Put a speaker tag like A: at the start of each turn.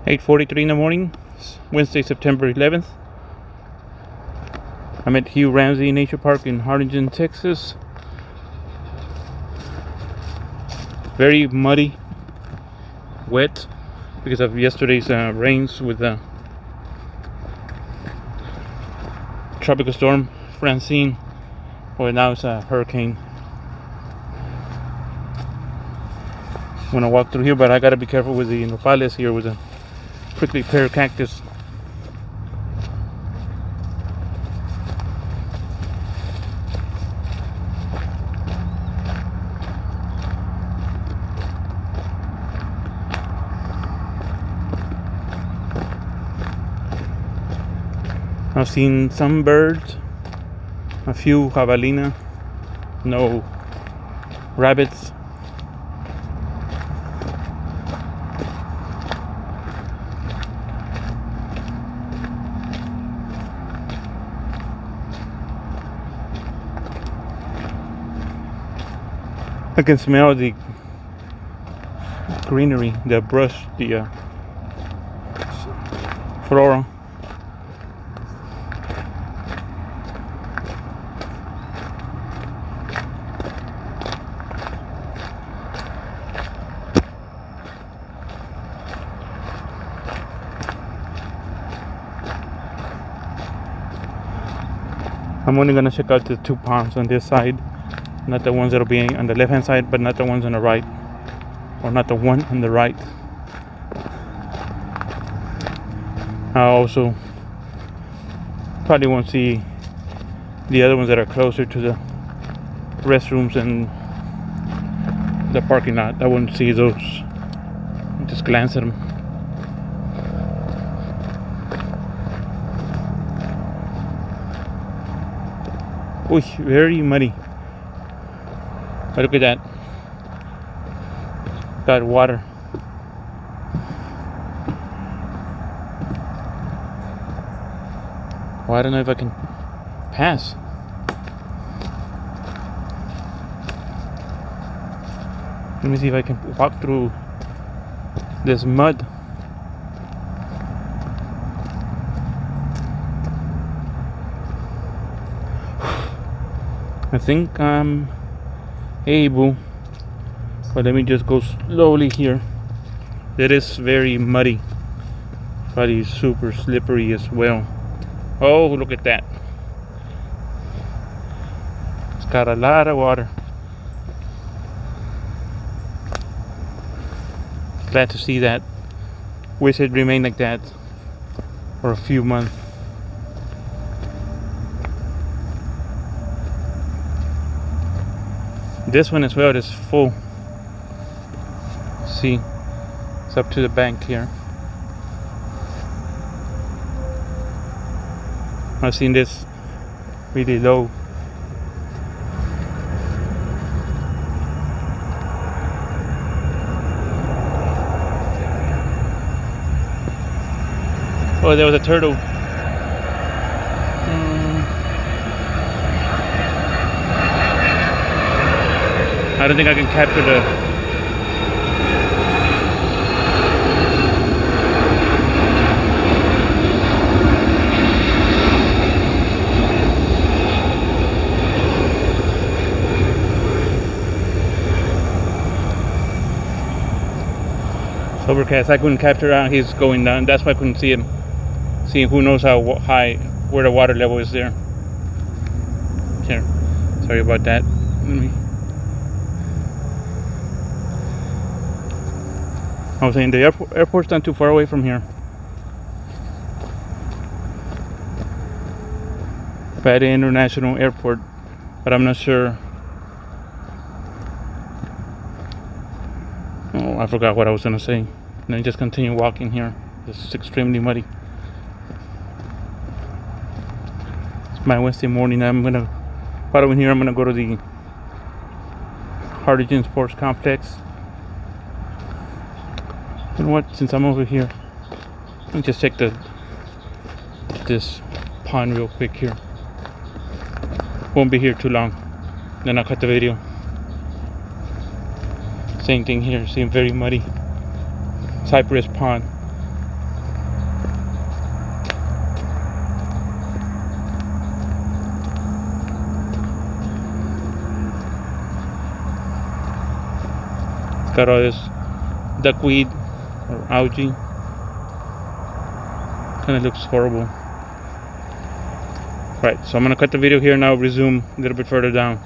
A: 8:43 in the morning, Wednesday, September 11th. I'm at Hugh Ramsey Nature Park in Harlingen, Texas. Very muddy, wet because of yesterday's rains with the tropical storm Francine. Well, now it's a hurricane. I'm gonna walk through here, but I gotta be careful with the nopales here with the prickly pear cactus. I've seen some birds, a few jabalina, no rabbits. I can smell the greenery, the brush, the flora. I'm only gonna check out the two ponds on this side, not the ones that'll be on the left hand side, but not the ones on the right, or not the one on the right. I also probably won't see the other ones that are closer to the restrooms and the parking lot. I wouldn't see those. Just glance at them. Uy, very muddy. But look at that. Got water. Well, I don't know if I can pass. Let me see if I can walk through this mud. I think I'm able, but let me just go slowly here. It is very muddy, but it's super slippery as well. Oh, look at that. It's got a lot of water. Glad to see that. Wish it remained like that for a few months. This one as well is full. See, it's up to the bank here. I've seen this really low. Oh, there was a turtle. I don't think I can capture the it's overcast. I couldn't capture out. He's going down. That's why I couldn't see him. See, who knows how high, where the water level is there. Here, sorry about that. I was saying the airport's not too far away from here. Bad International Airport, but I'm not sure. Oh, I forgot what I was gonna say. Let me just continue walking here. This is extremely muddy. It's my Wednesday morning. Following here, I'm gonna go to the Harlingen Sports Complex. You know what? Since I'm over here, let me just check this pond real quick here. Won't be here too long. Then I'll cut the video. Same thing here. Seems very muddy. Cypress Pond. Got all this duckweed or algae. Kind of looks horrible. Right, so I'm gonna cut the video here and I'll resume a little bit further down.